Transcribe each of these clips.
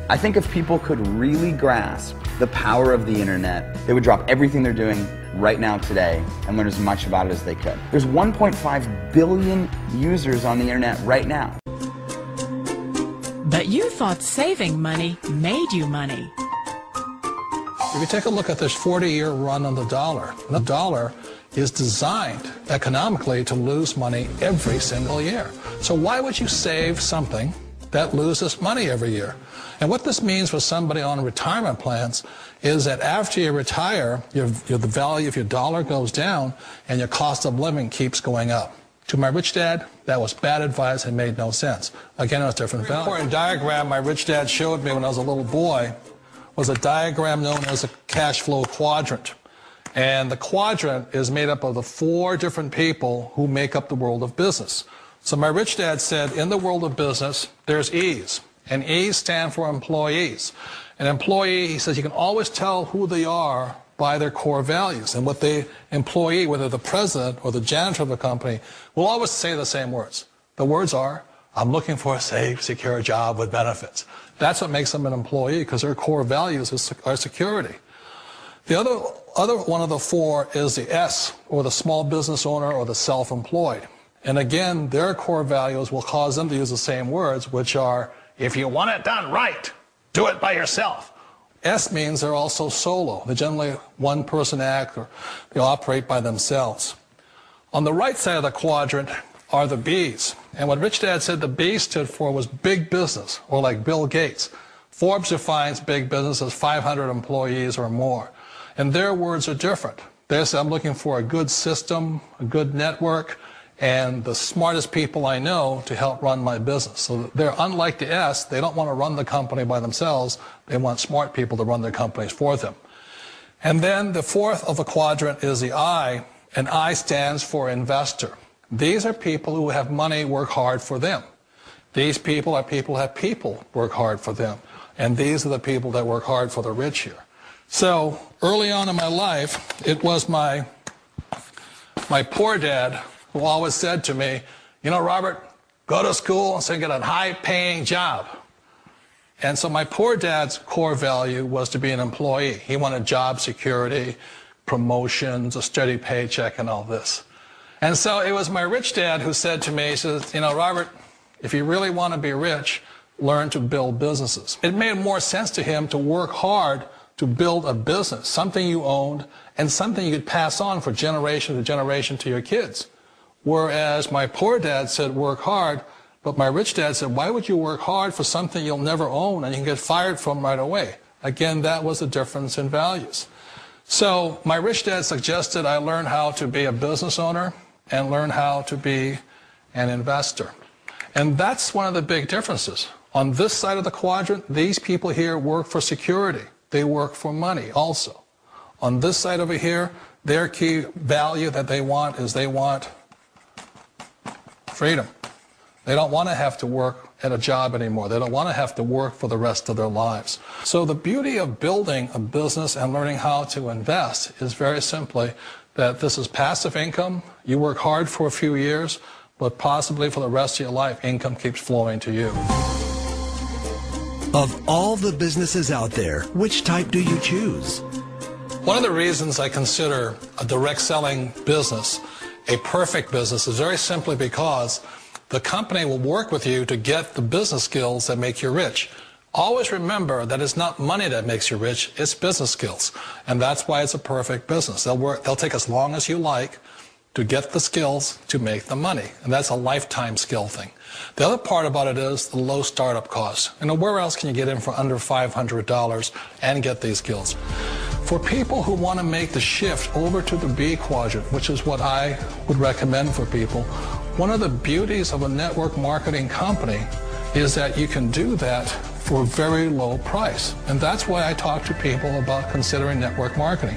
I think if people could really grasp the power of the internet, they would drop everything they're doing right now today and learn as much about it as they could. There's 1.5 billion users on the internet right now. But you thought saving money made you money. If you take a look at this 40-year run on the dollar is designed economically to lose money every single year. So why would you save something that loses money every year? And what this means for somebody on retirement plans is that after you retire, the value of your dollar goes down and your cost of living keeps going up. To my rich dad, that was bad advice and made no sense. Again, it was different value. An important diagram my rich dad showed me when I was a little boy was a diagram known as a cash flow quadrant. And the quadrant is made up of the 4 different people who make up the world of business. So my rich dad said, in the world of business, there's E's. And E's stand for employees. An employee, he says, you can always tell who they are by their core values. And what the employee, whether the president or the janitor of the company, will always say the same words. The words are, I'm looking for a safe, secure job with benefits. That's what makes them an employee, because their core values are security. The other one of the 4 is the S, or the small business owner or the self-employed. And again, their core values will cause them to use the same words, which are, if you want it done right, do it by yourself. S means they're also solo. They're generally one-person act, or they operate by themselves. On the right side of the quadrant are the B's. And what Rich Dad said the B stood for was big business, or like Bill Gates. Forbes defines big business as 500 employees or more. And their words are different. They say, I'm looking for a good system, a good network, and the smartest people I know to help run my business. So they're unlike the S. They don't want to run the company by themselves. They want smart people to run their companies for them. And then the 4th of the quadrant is the I, and I stands for investor. These are people who have money work hard for them. These people are people who have people work hard for them. And these are the people that work hard for the rich here. So early on in my life, it was my poor dad who always said to me, you know, Robert, go to school and get a high-paying job. And so my poor dad's core value was to be an employee. He wanted job security, promotions, a steady paycheck, and all this. And so it was my rich dad who said to me, he says, you know, Robert, if you really want to be rich, learn to build businesses. It made more sense to him to work hard to build a business, something you owned and something you could pass on for generation to generation to your kids. Whereas my poor dad said work hard, but my rich dad said, why would you work hard for something you'll never own and you can get fired from right away? Again, that was the difference in values. So my rich dad suggested I learn how to be a business owner and learn how to be an investor. And that's one of the big differences. On this side of the quadrant, these people here work for security. They work for money also. On this side over here, their key value that they want is they want freedom. They don't want to have to work at a job anymore. They don't want to have to work for the rest of their lives. So the beauty of building a business and learning how to invest is very simply that this is passive income. You work hard for a few years, but possibly for the rest of your life, income keeps flowing to you. Of all the businesses out there, which type do you choose? One of the reasons I consider a direct selling business a perfect business is very simply because the company will work with you to get the business skills that make you rich. Always remember that it's not money that makes you rich, it's business skills. And that's why it's a perfect business. They'll take as long as you like to get the skills to make the money. And that's a lifetime skill thing. The other part about it is the low startup cost. You know, where else can you get in for under $500 and get these skills? For people who want to make the shift over to the B quadrant, which is what I would recommend for people, one of the beauties of a network marketing company is that you can do that for a very low price. And that's why I talk to people about considering network marketing.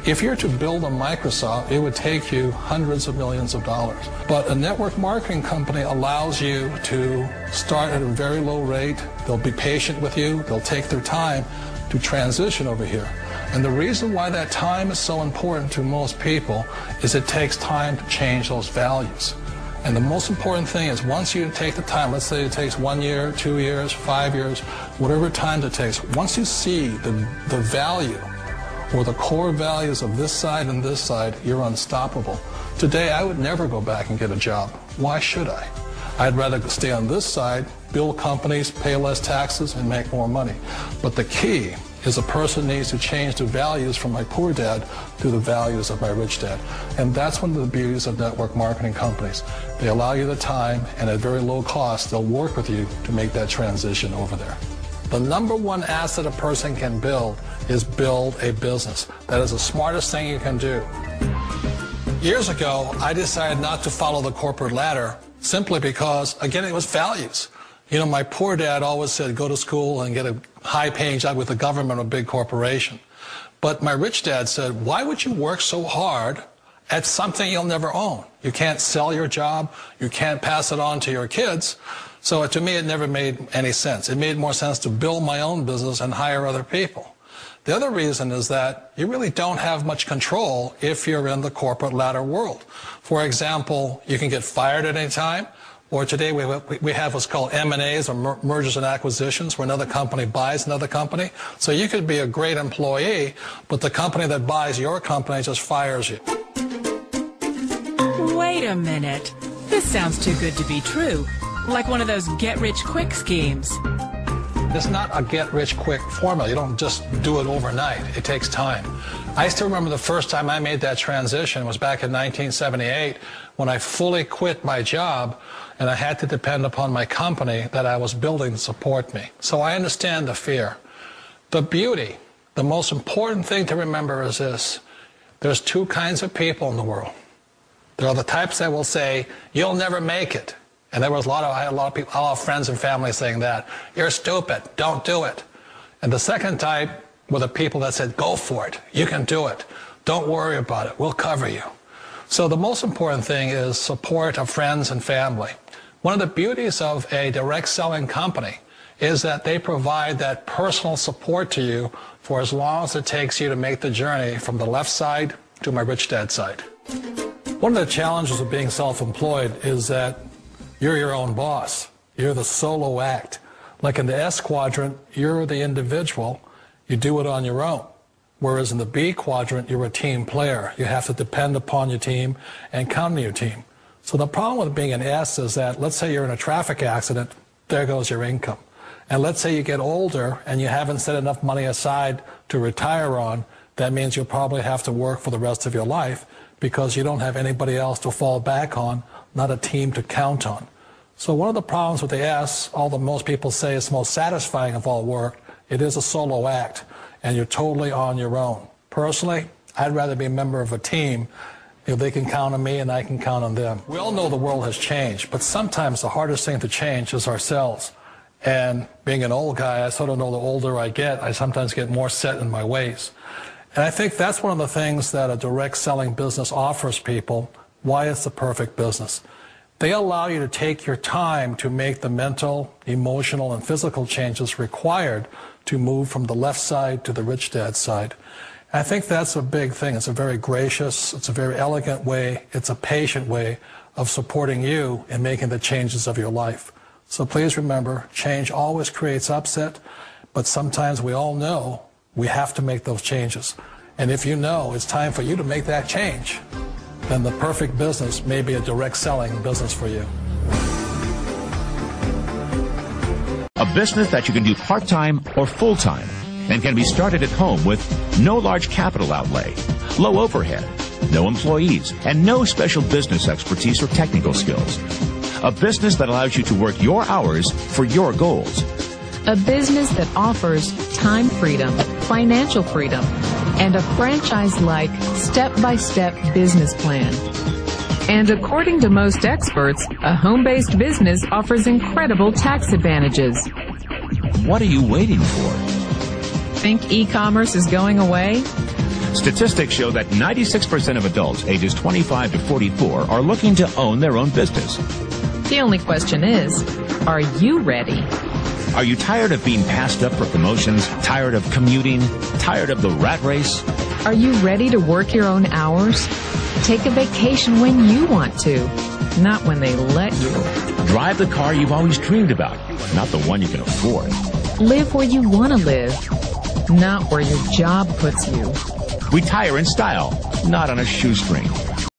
If you're to build a Microsoft, it would take you hundreds of millions of dollars. But a network marketing company allows you to start at a very low rate. They'll be patient with you. They'll take their time to transition over here. And the reason why that time is so important to most people is it takes time to change those values. And the most important thing is once you take the time, let's say it takes 1 year, 2 years, 5 years, whatever time it takes, once you see the value or the core values of this side and this side, you're unstoppable. Today, I would never go back and get a job. Why should I? I'd rather stay on this side, build companies, pay less taxes, and make more money. But the key is a person needs to change the values from my poor dad to the values of my rich dad. And that's one of the beauties of network marketing companies. They allow you the time, and at very low cost, they'll work with you to make that transition over there. The number one asset a person can build is build a business. That is the smartest thing you can do. Years ago, I decided not to follow the corporate ladder simply because, again, it was values. You know, my poor dad always said, go to school and get a high-paying job with the government or a big corporation. But my rich dad said, why would you work so hard at something you'll never own? You can't sell your job. You can't pass it on to your kids. So to me, it never made any sense. It made more sense to build my own business and hire other people. The other reason is that you really don't have much control if you're in the corporate ladder world. For example, you can get fired at any time, or today we have what's called M&As, or mergers and acquisitions, where another company buys another company. So you could be a great employee, but the company that buys your company just fires you. Wait a minute. This sounds too good to be true. Like one of those get-rich-quick schemes. It's not a get-rich-quick formula. You don't just do it overnight. It takes time. I still remember the first time I made that transition was back in 1978 when I fully quit my job and I had to depend upon my company that I was building to support me. So I understand the fear. The beauty, the most important thing to remember is this. There's two kinds of people in the world. There are the types that will say, you'll never make it. And there was I had a lot of people, a lot of friends and family saying that. You're stupid. Don't do it. And the second type were the people that said, go for it. You can do it. Don't worry about it. We'll cover you. So the most important thing is support of friends and family. One of the beauties of a direct selling company is that they provide that personal support to you for as long as it takes you to make the journey from the left side to my rich dad side. One of the challenges of being self-employed is that you're your own boss. You're the solo act. Like in the S quadrant, you're the individual. You do it on your own. Whereas in the B quadrant, you're a team player. You have to depend upon your team and count on your team. So the problem with being an S is that, let's say you're in a traffic accident, there goes your income. And let's say you get older and you haven't set enough money aside to retire on, that means you'll probably have to work for the rest of your life because you don't have anybody else to fall back on, not a team to count on. So one of the problems with the S, although most people say it's the most satisfying of all work, it is a solo act, and you're totally on your own. Personally, I'd rather be a member of a team if they can count on me and I can count on them. We all know the world has changed, but sometimes the hardest thing to change is ourselves. And being an old guy, I sort of know the older I get, I sometimes get more set in my ways. And I think that's one of the things that a direct selling business offers people, why it's the perfect business. They allow you to take your time to make the mental, emotional, and physical changes required to move from the left side to the rich dad side. I think that's a big thing. It's a very gracious, it's a very elegant way, it's a patient way of supporting you in making the changes of your life. So please remember, change always creates upset, but sometimes we all know we have to make those changes. And if you know it's time for you to make that change, then the perfect business may be a direct selling business for you. A business that you can do part-time or full-time and can be started at home with no large capital outlay, low overhead, no employees, and no special business expertise or technical skills. A business that allows you to work your hours for your goals. A business that offers time freedom, financial freedom, and a franchise-like, step-by-step business plan. And according to most experts, a home-based business offers incredible tax advantages. What are you waiting for? Think e-commerce is going away? Statistics show that 96% of adults ages 25 to 44 are looking to own their own business. The only question is, are you ready? Are you tired of being passed up for promotions, tired of commuting, tired of the rat race? Are you ready to work your own hours? Take a vacation when you want to. not when they let you. Drive the car you've always dreamed about, not the one you can afford. Live where you want to live, not where your job puts you. Retire in style, not on a shoestring.